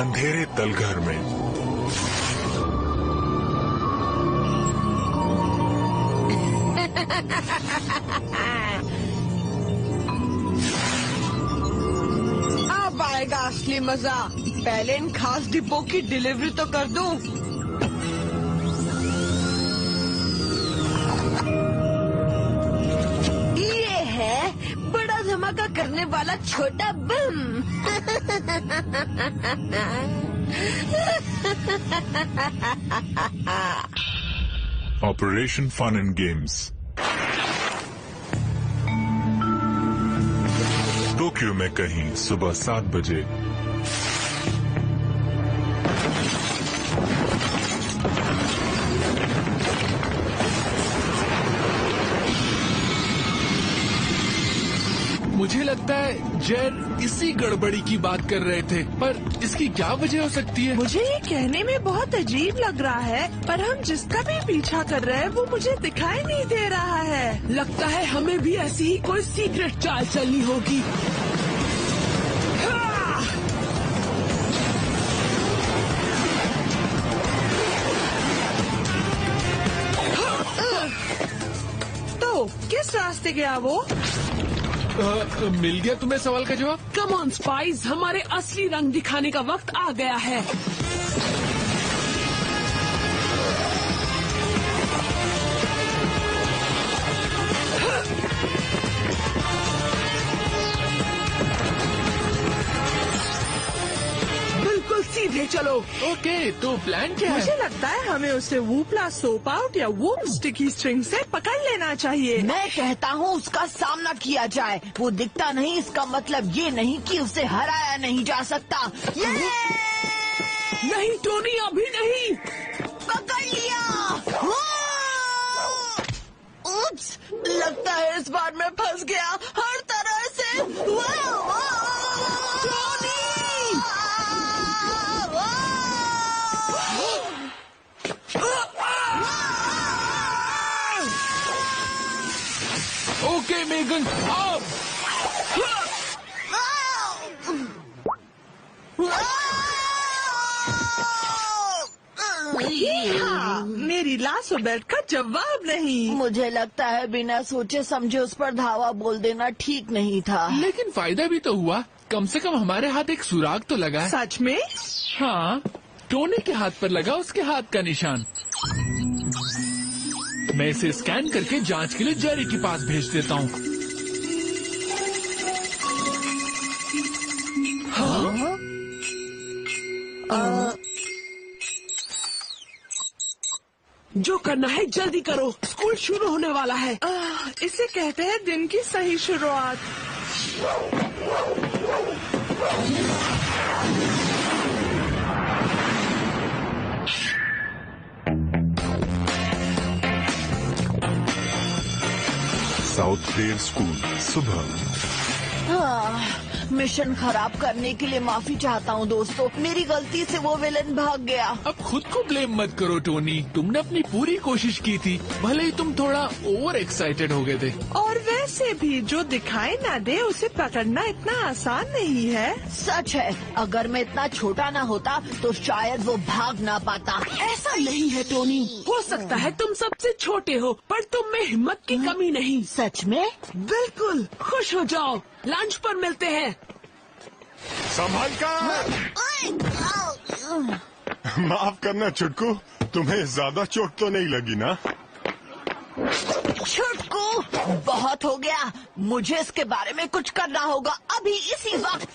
अंधेरे तलघर में। अब आएगा असली मजा। पहले इन खास डिब्बों की डिलीवरी तो कर दूं। ये है बड़ा धमाका करने वाला छोटा bomb. Operation fun and games. Tokyo में कहीं सुबह 7 बजे। मुझे लगता है जैन इसी गड़बड़ी की बात कर रहे थे, पर इसकी क्या वजह हो सकती है? मुझे ये कहने में बहुत अजीब लग रहा है, पर हम जिसका भी पीछा कर रहे हैं वो मुझे दिखाई नहीं दे रहा है। लगता है हमें भी ऐसी ही कोई सीक्रेट चाल चलनी होगी। तो किस रास्ते गया वो? मिल गया तुम्हें सवाल का जवाब? कम ऑन स्पाइस, हमारे असली रंग दिखाने का वक्त आ गया है। बिल्कुल सीधे चलो। ओके, तो प्लान क्या है? मुझे लगता है हमें उसे वूपला सोप आउट या वूप स्टिकी स्ट्रिंग से पकड़ लेना चाहिए। मैं कहता हूँ उसका सामना किया जाए। वो दिखता नहीं, इसका मतलब ये नहीं कि उसे हराया नहीं जा सकता। नहीं टोनी, अभी नहीं। पकड़ लिया। उप्स, लगता है इस बार मैं फंस गया हर तरह से। ओके मेगन, अब हाँ, मेरी लाशो बेल्ट का जवाब नहीं। मुझे लगता है बिना सोचे समझे उस पर धावा बोल देना ठीक नहीं था। लेकिन फायदा भी तो हुआ। कम से कम हमारे हाथ एक सुराग तो लगा है। सच में? हाँ, टोनी के हाथ पर लगा उसके हाथ का निशान। मैं इसे स्कैन करके जांच के लिए जेरी के पास भेज देता हूँ। हाँ? जो करना है जल्दी करो, स्कूल शुरू होने वाला है। इसे कहते हैं दिन की सही शुरुआत। साउथडेल स्कूल सुबह। मिशन खराब करने के लिए माफी चाहता हूँ दोस्तों। मेरी गलती से वो विलन भाग गया। अब खुद को ब्लेम मत करो टोनी, तुमने अपनी पूरी कोशिश की थी, भले ही तुम थोड़ा ओवर एक्साइटेड हो गए थे। और वैसे भी जो दिखाई ना दे उसे पकड़ना इतना आसान नहीं है। सच है, अगर मैं इतना छोटा ना होता तो शायद वो भाग ना पाता। ऐसा नहीं है टोनी, हो सकता है तुम सबसे छोटे हो, पर तुम में हिम्मत की कमी नहीं। सच में? बिल्कुल, खुश हो जाओ, लंच पर मिलते हैं। संभल कर। माफ करना चुटकू, तुम्हें ज्यादा चोट तो नहीं लगी ना? छुटकू, बहुत हो गया। मुझे इसके बारे में कुछ करना होगा अभी इसी वक्त।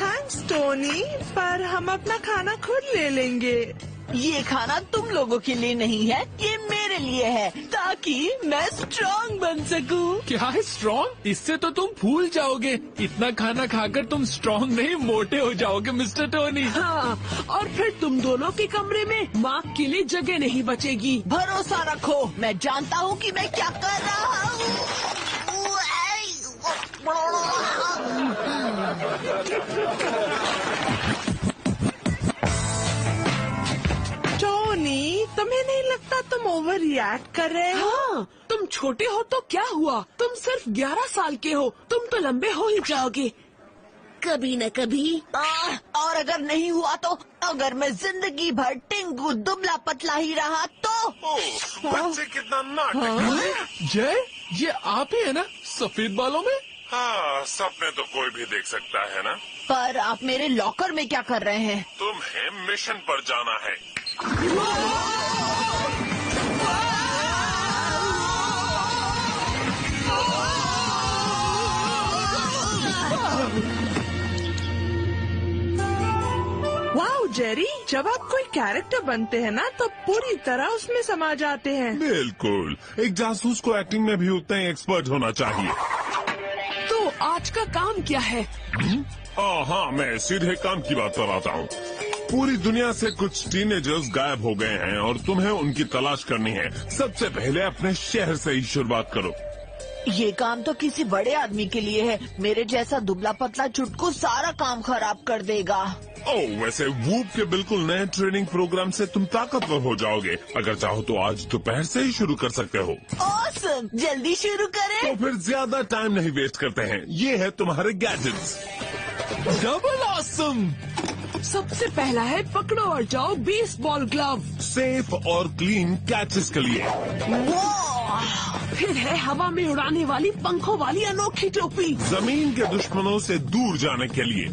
थैंक्स टोनी, पर हम अपना खाना खुद ले लेंगे। ये खाना तुम लोगों के लिए नहीं है, ये मेरे लिए है, ताकि मैं स्ट्रांग बन सकूं। क्या है स्ट्रांग? इससे तो तुम फूल जाओगे। इतना खाना खाकर तुम स्ट्रांग नहीं मोटे हो जाओगे मिस्टर टोनी। हाँ, और फिर तुम दोनों के कमरे में मार्क के लिए जगह नहीं बचेगी। भरोसा रखो, मैं जानता हूँ कि मैं क्या कर रहा हूँ। टोनी, तुम्हें नहीं लगता तुम ओवर रिएक्ट कर रहे हो। हाँ, तुम छोटे हो तो क्या हुआ, तुम सिर्फ 11 साल के हो, तुम तो लंबे हो ही जाओगे कभी न कभी। और अगर नहीं हुआ तो, अगर मैं जिंदगी भर टिंकू दुबला पतला ही रहा तो। बच्चे कितना नाटक। जय, ये आप ही है ना सफेद बालों में? हाँ, सपने तो कोई भी देख सकता है ना। पर आप मेरे लॉकर में क्या कर रहे हैं? तुम्हें मिशन पर जाना है। वाह जेरी, जब आप कोई कैरेक्टर बनते हैं ना तो पूरी तरह उसमें समा जाते हैं। बिल्कुल, एक जासूस को एक्टिंग में भी उतना ही एक्सपर्ट होना चाहिए। तो आज का काम क्या है? हाँ, मैं सीधे काम की बात कराता हूँ। पूरी दुनिया से कुछ टीनेजर्स गायब हो गए हैं और तुम्हें उनकी तलाश करनी है। सबसे पहले अपने शहर से ही शुरुआत करो। ये काम तो किसी बड़े आदमी के लिए है। मेरे जैसा दुबला पतला चुटकू सारा काम खराब कर देगा। ओह, वैसे वूप के बिल्कुल नए ट्रेनिंग प्रोग्राम से तुम ताकतवर हो जाओगे। अगर चाहो तो आज दोपहर से ही शुरू कर सकते हो। ऑसम, जल्दी शुरू करें। तो फिर ज्यादा टाइम नहीं वेस्ट करते हैं। ये है तुम्हारे गैजेट्स। Double awesome. सबसे पहला है पकड़ो और जाओ बेसबॉल ग्लव। सेफ और क्लीन कैचेस के लिए। फिर है हवा में उड़ाने वाली पंखों वाली अनोखी टोपी। जमीन के दुश्मनों से दूर जाने के लिए।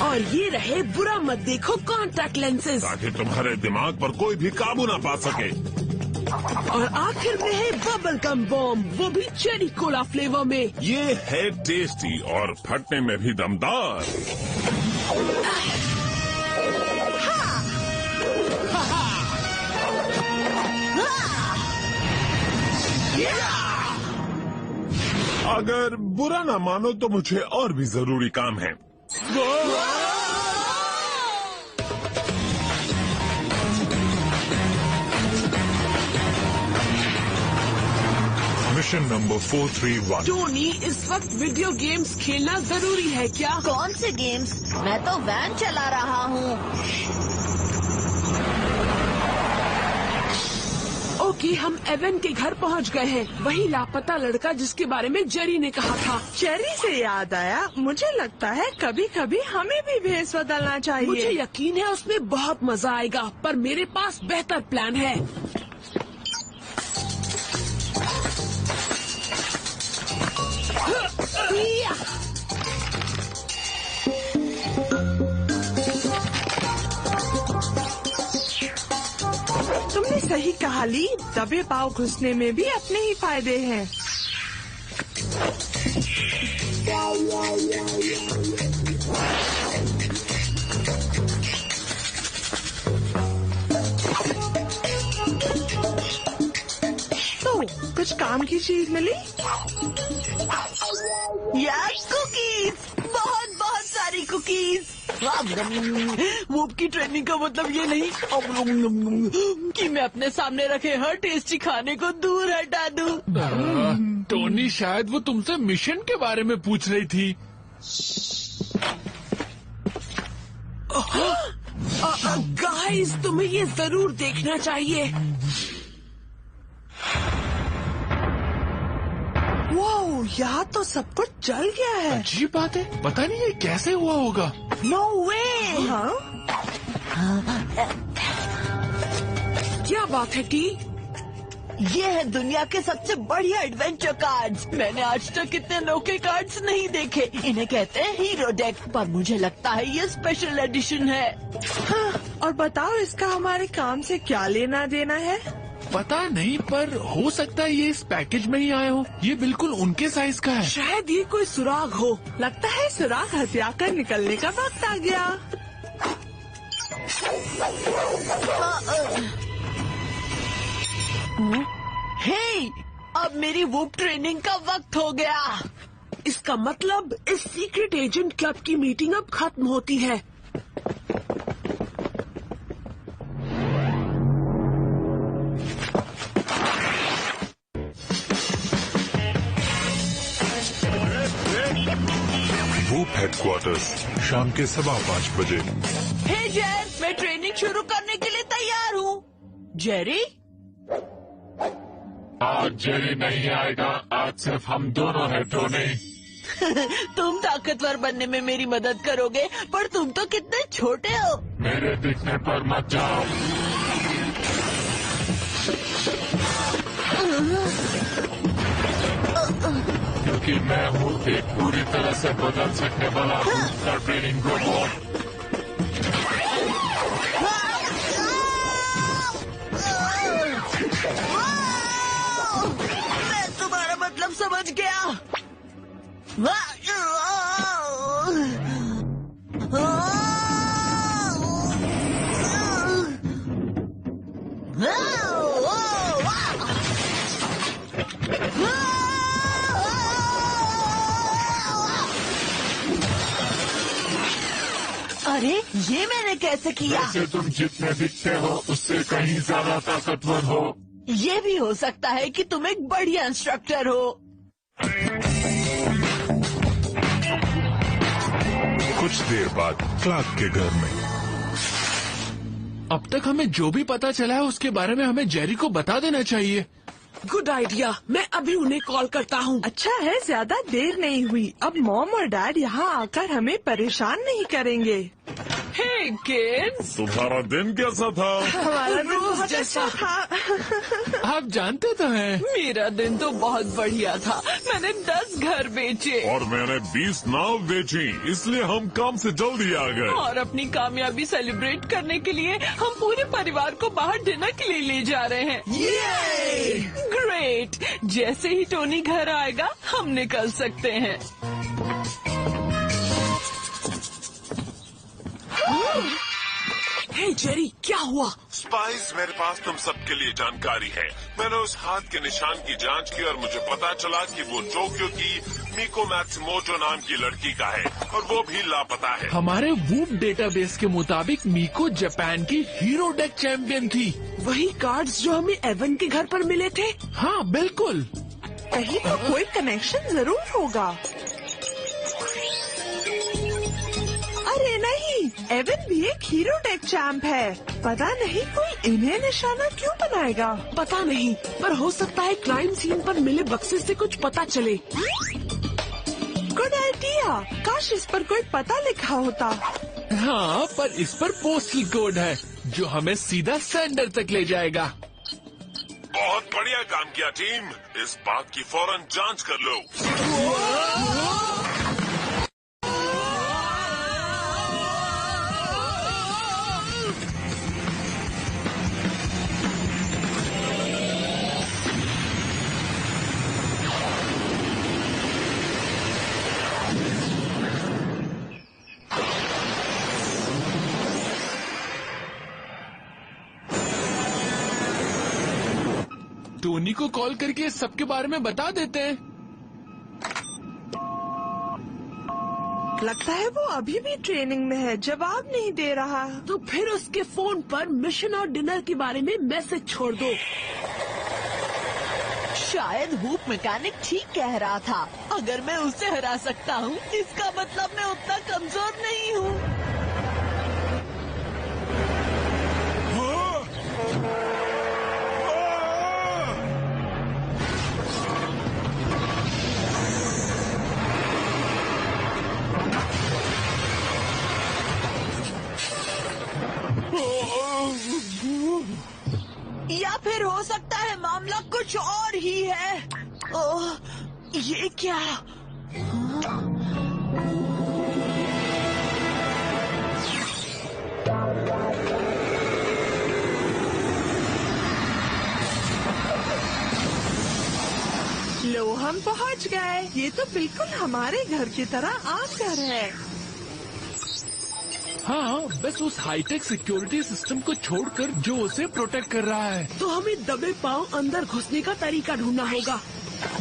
और ये रहे बुरा मत देखो कॉन्टैक्ट लेंसेज। ताकि तुम्हारे दिमाग पर कोई भी काबू न पा सके। और आखिर में है बबल गम बॉम्ब, वो भी चेरी कोला फ्लेवर में। ये है टेस्टी और फटने में भी दमदार। अगर बुरा ना मानो तो मुझे और भी जरूरी काम है। Mission number 431। टोनी, इस वक्त वीडियो गेम्स खेलना जरूरी है क्या? कौन से गेम्स? मैं तो वैन चला रहा हूँ। ओके, हम एवन के घर पहुंच गए हैं। वही लापता लड़का जिसके बारे में जेरी ने कहा था। जेरी से याद आया, मुझे लगता है कभी कभी हमें भी भेस बदलना चाहिए। मुझे यकीन है उसमें बहुत मजा आएगा, पर मेरे पास बेहतर प्लान है। तुमने सही कहा ली, दबे पाव घुसने में भी अपने ही फायदे हैं। तो कुछ काम की चीज मिली? या कुकीज, बहुत बहुत सारी कुकीज। वूप की ट्रेनिंग का मतलब ये नहीं कि मैं अपने सामने रखे हर टेस्टी खाने को दूर हटा दूं। टोनी, शायद वो तुमसे मिशन के बारे में पूछ रही थी। गाइस, तुम्हें ये जरूर देखना चाहिए। वो यहाँ तो सब कुछ जल गया है। अजीब बात है, पता नहीं ये कैसे हुआ होगा। नो वे। हाँ? क्या बात है टी? ये है दुनिया के सबसे बढ़िया एडवेंचर कार्ड्स। मैंने आज तक इतने अनोखे कार्ड्स नहीं देखे। इन्हें कहते हैं हीरो डेक, पर मुझे लगता है ये स्पेशल एडिशन है। हाँ, और बताओ इसका हमारे काम से क्या लेना देना है? पता नहीं, पर हो सकता है ये इस पैकेज में ही आए हो। ये बिल्कुल उनके साइज का है। शायद ये कोई सुराग हो। लगता है सुराग हथिया कर निकलने का वक्त आ गया। हे, अब मेरी वूप ट्रेनिंग का वक्त हो गया। इसका मतलब इस सीक्रेट एजेंट क्लब की मीटिंग अब खत्म होती है। वूप हेडक्वार्टर्स, शाम के 5:15 बजे। हे जेर, मैं ट्रेनिंग शुरू करने के लिए तैयार हूँ। जेरी, आज जेरी नहीं आएगा, आज सिर्फ हम दोनों हैं टोनी। तुम ताकतवर बनने में मेरी मदद करोगे, पर तुम तो कितने छोटे हो। मेरे दिखने पर मत जाओ। क्योंकि मैं हूँ एक पूरी तरह से बदल सकने वाला ट्रेनिंग रोबोट। मैं तुम्हारा मतलब समझ गया। अरे ये मैंने कैसे किया? वैसे तुम जितने दिखते हो उससे कहीं ज्यादा ताकतवर हो। ये भी हो सकता है कि तुम एक बढ़िया इंस्ट्रक्टर हो। कुछ देर बाद क्लार्क के घर में। अब तक हमें जो भी पता चला है उसके बारे में हमें जेरी को बता देना चाहिए। गुड आइडिया, मैं अभी उन्हें कॉल करता हूँ। अच्छा है, ज्यादा देर नहीं हुई। अब मॉम और डैड यहाँ आकर हमें परेशान नहीं करेंगे। हे किड्स, तुम्हारा दिन कैसा था? हमारा दिन रोज बहुत जैसा। अच्छा था। आप जानते तो हैं। मेरा दिन तो बहुत बढ़िया था। मैंने 10 घर बेचे और मैंने 20 नाव बेची, इसलिए हम काम से जल्दी आ गए। और अपनी कामयाबी सेलिब्रेट करने के लिए हम पूरे परिवार को बाहर डिनर के लिए ले जा रहे हैं। ग्रेट! जैसे ही टोनी घर आएगा हम निकल सकते हैं। हे जेरी, क्या हुआ? स्पाइस, मेरे पास तुम सबके लिए जानकारी है। मैंने उस हाथ के निशान की जांच की और मुझे पता चला कि वो टोक्यो की मिको मैत्सुमोटो नाम की लड़की का है और वो भी लापता है। हमारे वूप डेटाबेस के मुताबिक मिको जापान की हीरो डेक चैंपियन थी। वही कार्ड्स जो हमें एवन के घर पर मिले थे। हाँ बिल्कुल। कहीं तो कोई कनेक्शन जरूर होगा। अरे नहीं, एवन भी एक हीरो डेक चैंप है। पता नहीं कोई इन्हें निशाना क्यों बनाएगा। पता नहीं, पर हो सकता है क्राइम सीन पर मिले बक्से से कुछ पता चले। गुड आइडिया, काश इस पर कोई पता लिखा होता। हाँ, पर इस पर पोस्टल कोड है जो हमें सीधा सेंडर तक ले जाएगा। बहुत बढ़िया काम किया टीम। इस बात की फौरन जांच कर लो। टोनी को कॉल करके सबके बारे में बता देते हैं। लगता है वो अभी भी ट्रेनिंग में है, जवाब नहीं दे रहा। तो फिर उसके फोन पर मिशन और डिनर के बारे में मैसेज छोड़ दो। शायद वूप मैकेनिक ठीक कह रहा था। अगर मैं उसे हरा सकता हूँ, इसका मतलब मैं उतना कमजोर नहीं हूँ। या फिर हो सकता है मामला कुछ और ही है। ओह, ये क्या? लो, हम पहुंच गए। ये तो बिल्कुल हमारे घर की तरह आम घर है। हाँ, बस उस हाईटेक सिक्योरिटी सिस्टम को छोड़कर जो उसे प्रोटेक्ट कर रहा है। तो हमें दबे पांव अंदर घुसने का तरीका ढूंढना होगा।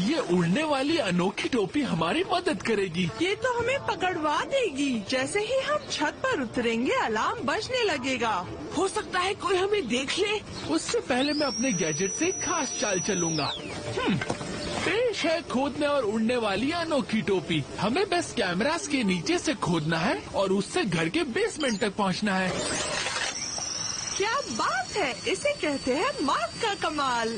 ये उड़ने वाली अनोखी टोपी हमारी मदद करेगी। ये तो हमें पकड़वा देगी। जैसे ही हम छत पर उतरेंगे अलार्म बजने लगेगा। हो सकता है कोई हमें देख ले। उससे पहले मैं अपने गैजेट से एक खास चाल चलूंगा। पेश है खोदने और उड़ने वाली अनोखी टोपी। हमें बस कैमरास के नीचे से खोदना है और उससे घर के बेसमेंट तक पहुंचना है। क्या बात है, इसे कहते हैं मार्क का कमाल।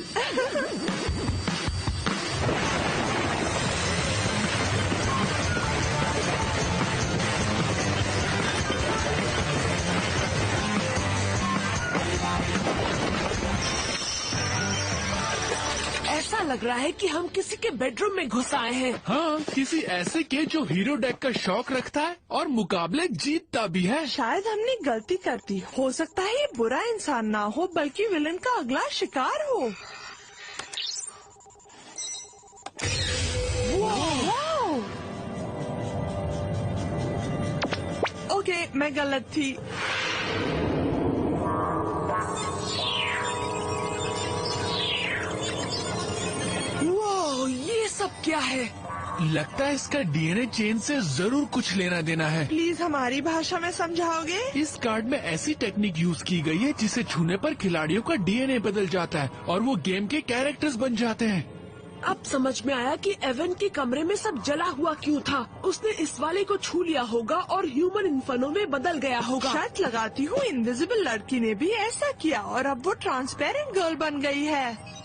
ऐसा लग रहा है कि हम किसी के बेडरूम में घुस आए हैं। हाँ, किसी ऐसे के जो हीरो डेक का शौक रखता है और मुकाबले जीतता भी है। शायद हमने गलती कर दी। हो सकता है ये बुरा इंसान ना हो बल्कि विलन का अगला शिकार हो। वाओ! ओके, मैं गलत थी। वाह, ये सब क्या है? लगता है इसका डीएनए चेन से जरूर कुछ लेना देना है। प्लीज हमारी भाषा में समझाओगे? इस कार्ड में ऐसी टेक्निक यूज की गई है जिसे छूने पर खिलाड़ियों का डीएनए बदल जाता है और वो गेम के कैरेक्टर्स बन जाते हैं। अब समझ में आया कि एवन के कमरे में सब जला हुआ क्यों था। उसने इस वाले को छू लिया होगा और ह्यूमन इन्फर्नो में बदल गया होगा। शर्त लगाती हूँ इनविजिबल लड़की ने भी ऐसा किया और अब वो ट्रांसपेरेंट गर्ल बन गई है।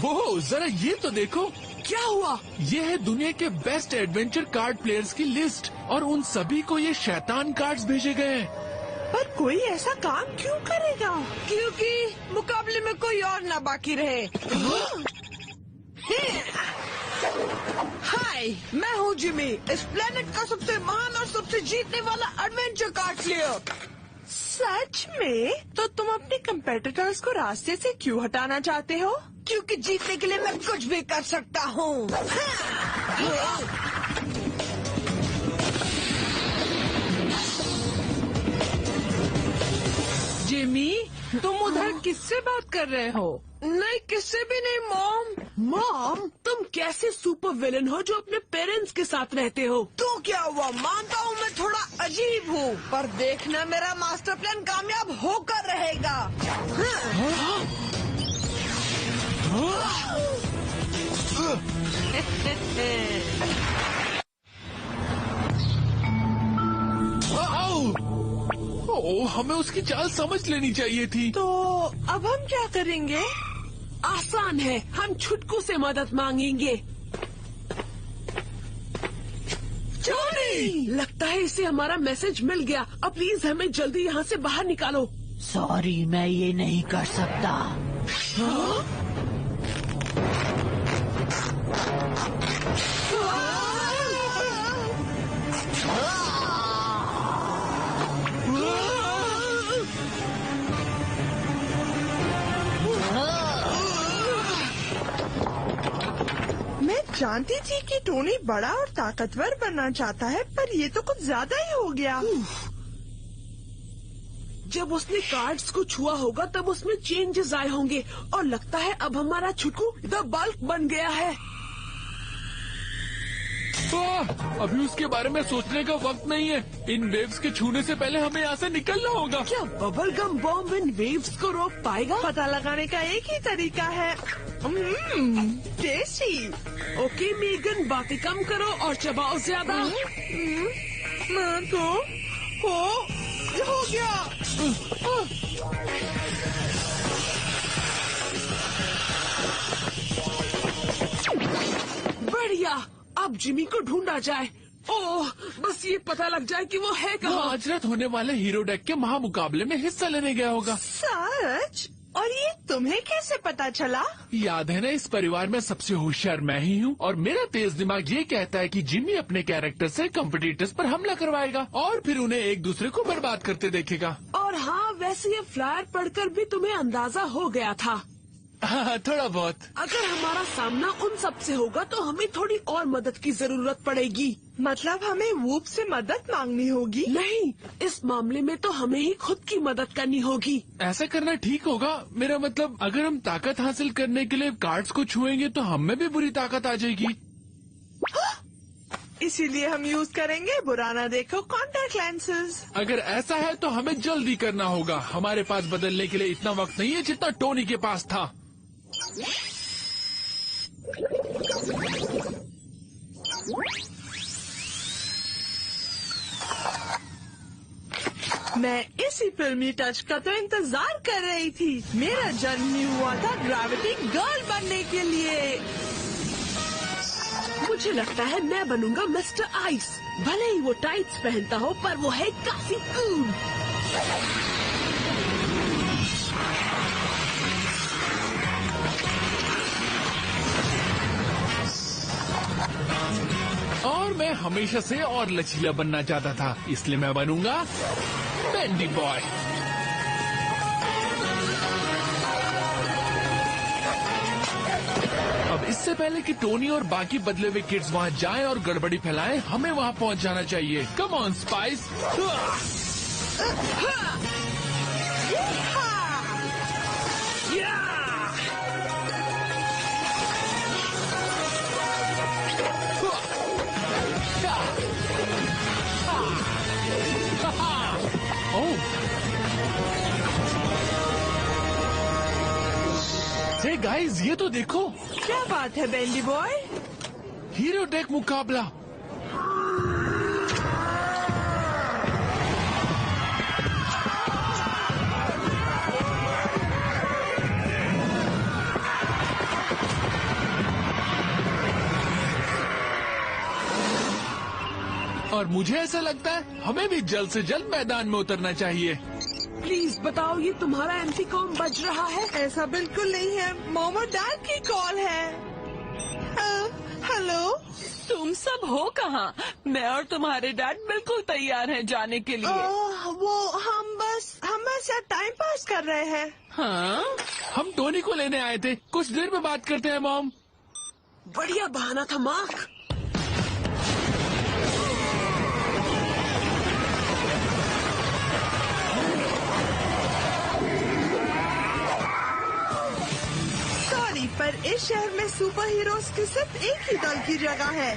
वो जरा ये तो देखो, क्या हुआ? ये है दुनिया के बेस्ट एडवेंचर कार्ड प्लेयर्स की लिस्ट और उन सभी को ये शैतान कार्ड्स भेजे गए हैं। पर कोई ऐसा काम क्यों करेगा? क्योंकि मुकाबले में कोई और ना बाकी रहे। हाय, मैं हूँ जिमी, इस प्लेनेट का सबसे महान और सबसे जीतने वाला एडवेंचर कार्ड प्लेयर। सच में? तो तुम अपने कंपेटिटर्स को रास्ते से क्यों हटाना चाहते हो? क्योंकि जीतने के लिए मैं कुछ भी कर सकता हूँ। जिमी, तुम उधर किससे बात कर रहे हो? नहीं, किससे भी नहीं मॉम। मॉम, तुम कैसे सुपर विलन हो जो अपने पेरेंट्स के साथ रहते हो? तो क्या हुआ, मानता हूँ मैं थोड़ा अजीब हूँ, पर देखना मेरा मास्टर प्लान कामयाब होकर रहेगा। ओह, हमें उसकी चाल समझ लेनी चाहिए थी। तो अब हम क्या करेंगे? आसान है, हम छुटकू से मदद मांगेंगे। चोरी! लगता है इसे हमारा मैसेज मिल गया। अब प्लीज हमें जल्दी यहाँ से बाहर निकालो। सॉरी, मैं ये नहीं कर सकता। मैं जानती थी कि टोनी बड़ा और ताकतवर बनना चाहता है, पर ये तो कुछ ज्यादा ही हो गया। जब उसने कार्ड्स को छुआ होगा तब उसमें चेंजेस आए होंगे और लगता है अब हमारा छुटकू द बल्क बन गया है। अभी उसके बारे में सोचने का वक्त नहीं है। इन वेव्स के छूने से पहले हमें यहाँ से निकलना होगा। क्या bubble gum bomb in waves को रोक पाएगा? पता लगाने का एक ही तरीका है। टेस्टी। ओके मेगन, बातें कम करो और चबाओ ज्यादा। मैं तो हो गया। बढ़िया, अब जिमी को ढूंढा जाए। ओह, बस ये पता लग जाए कि वो है वो कहाँ। आज रात होने वाले हीरो डेक के महामुकाबले में हिस्सा लेने गया होगा। सच? और ये तुम्हें कैसे पता चला? याद है ना, इस परिवार में सबसे होशियार मैं ही हूँ और मेरा तेज दिमाग ये कहता है कि जिमी अपने कैरेक्टर से कंपटीटर्स पर हमला करवाएगा और फिर उन्हें एक दूसरे को बर्बाद करते देखेगा। और हाँ, वैसे ये फ्लायर पढ़कर भी तुम्हें अंदाजा हो गया था। हाँ, थोड़ा बहुत। अगर हमारा सामना उन सब से होगा तो हमें थोड़ी और मदद की जरूरत पड़ेगी। मतलब हमें वूप से मदद मांगनी होगी? नहीं, इस मामले में तो हमें ही खुद की मदद करनी होगी। ऐसा करना ठीक होगा। मेरा मतलब, अगर हम ताकत हासिल करने के लिए कार्ड्स को छुएंगे तो हम में भी बुरी ताकत आ जाएगी। इसीलिए हम यूज करेंगे बुरा ना देखो कॉन्टैक्ट लेंसेज। अगर ऐसा है तो हमें जल्दी करना होगा। हमारे पास बदलने के लिए इतना वक्त नहीं है जितना टोनी के पास था। मैं इसी फिल्मी टच का तो इंतजार कर रही थी। मेरा जन्म ही हुआ था ग्रेविटी गर्ल बनने के लिए। मुझे लगता है मैं बनूंगा मिस्टर आइस। भले ही वो टाइट्स पहनता हो, पर वो है काफी कूल। और मैं हमेशा से और लचीला बनना चाहता था, इसलिए मैं बनूंगा बेंडी बॉय। अब इससे पहले कि टोनी और बाकी बदले हुए किड्स वहाँ जाएं और गड़बड़ी फैलाएं, हमें वहाँ पहुँच जाना चाहिए। Come on spice. Hey guys, ये तो देखो, क्या बात है बेंडी बॉय? हीरो डेक मुकाबला। और मुझे ऐसा लगता है हमें भी जल्द से जल्द मैदान में उतरना चाहिए। प्लीज बताओ, ये तुम्हारा एमसी कॉम बज रहा है? ऐसा बिल्कुल नहीं है, मॉम और डैड की कॉल है। हेलो, तुम सब हो कहाँ? मैं और तुम्हारे डैड बिल्कुल तैयार हैं जाने के लिए। वो हम बस टाइम पास कर रहे हैं। हाँ, हम टोनी को लेने आए थे। कुछ देर में बात करते हैं मॉम। बढ़िया बहाना था मार्क। सॉरी, पर इस शहर में सुपर हीरोज की सिर्फ एक ही दल की जगह है,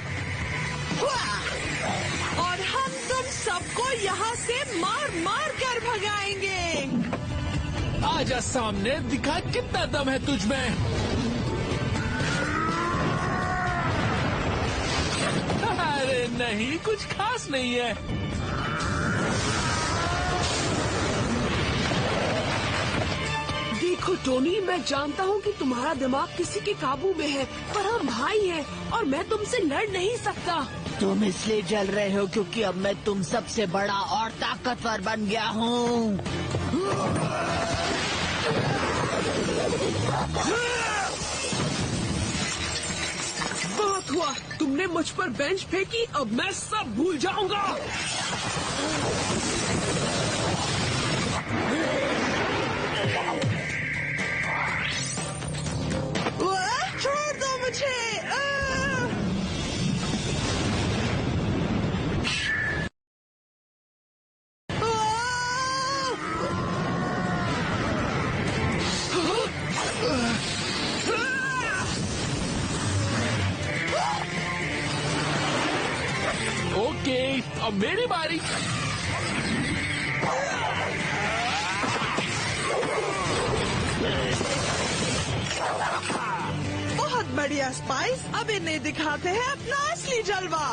और हम तुम सबको यहाँ से मार मार कर भगाएंगे। आजा सामने, दिखा कितना दम है तुझ में। अरे नहीं, कुछ खास नहीं है। देखो टोनी, मैं जानता हूँ कि तुम्हारा दिमाग किसी के काबू में है, पर हम भाई हैं और मैं तुमसे लड़ नहीं सकता। तुम इसलिए जल रहे हो क्योंकि अब मैं तुम सबसे बड़ा और ताकतवर बन गया हूँ। बहुत हुआ, तुमने मुझ पर बेंच फेंकी, अब मैं सब भूल जाऊंगा। छोड़ दो मुझे। ओके, अब मेरी बारी। बहुत बढ़िया स्पाइस, अब इन्हें दिखाते हैं अपना असली जलवा।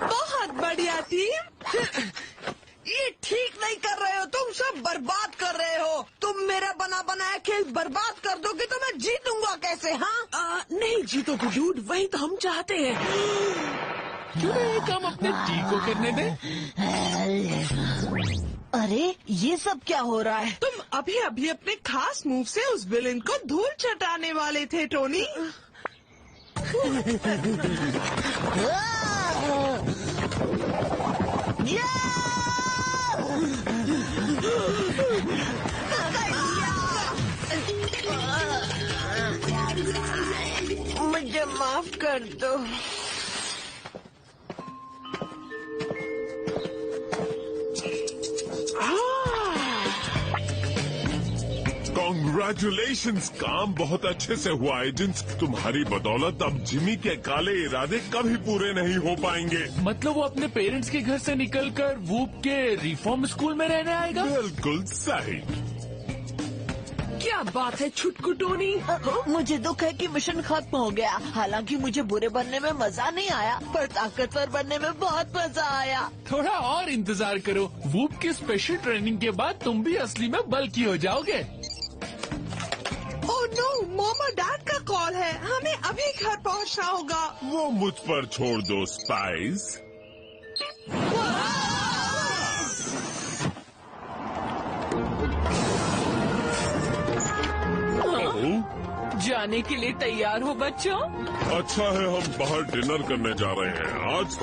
बहुत बढ़िया टीम। ये ठीक नहीं कर रहे हो, तुम सब बर्बाद कर रहे हो। तुम मेरा बना बनाया खेल बर्बाद कर दोगे तो मैं जीतूंगा कैसे? हाँ, नहीं जीतोगे डूड, वही तो हम चाहते हैं। क्यों ना ये काम अपने टी को करने दे? अरे ये सब क्या हो रहा है? तुम अभी अभी अपने खास मूव से उस विलेन को धूल चटाने वाले थे टोनी। मुझे माफ कर दो। कंग्रेचुलेशंस, काम बहुत अच्छे से हुआ एजेंट्स। तुम्हारी बदौलत अब जिमी के काले इरादे कभी पूरे नहीं हो पाएंगे। मतलब वो अपने पेरेंट्स के घर से निकलकर वूप के रिफॉर्म स्कूल में रहने आएगा? बिल्कुल सही। क्या बात है छुटकू टोनी। मुझे दुख है कि मिशन खत्म हो गया। हालांकि मुझे बुरे बनने में मजा नहीं आया, पर ताकतवर बनने में बहुत मजा आया। थोड़ा और इंतजार करो, वूप की स्पेशल ट्रेनिंग के बाद तुम भी असली में बल्की हो जाओगे। ओह नो, मॉम और डैड का कॉल है, हमें अभी घर पहुंचना होगा। वो मुझ पर छोड़ दो स्पाइस। जाने के लिए तैयार हो बच्चों? अच्छा है हम बाहर डिनर करने जा रहे हैं आज।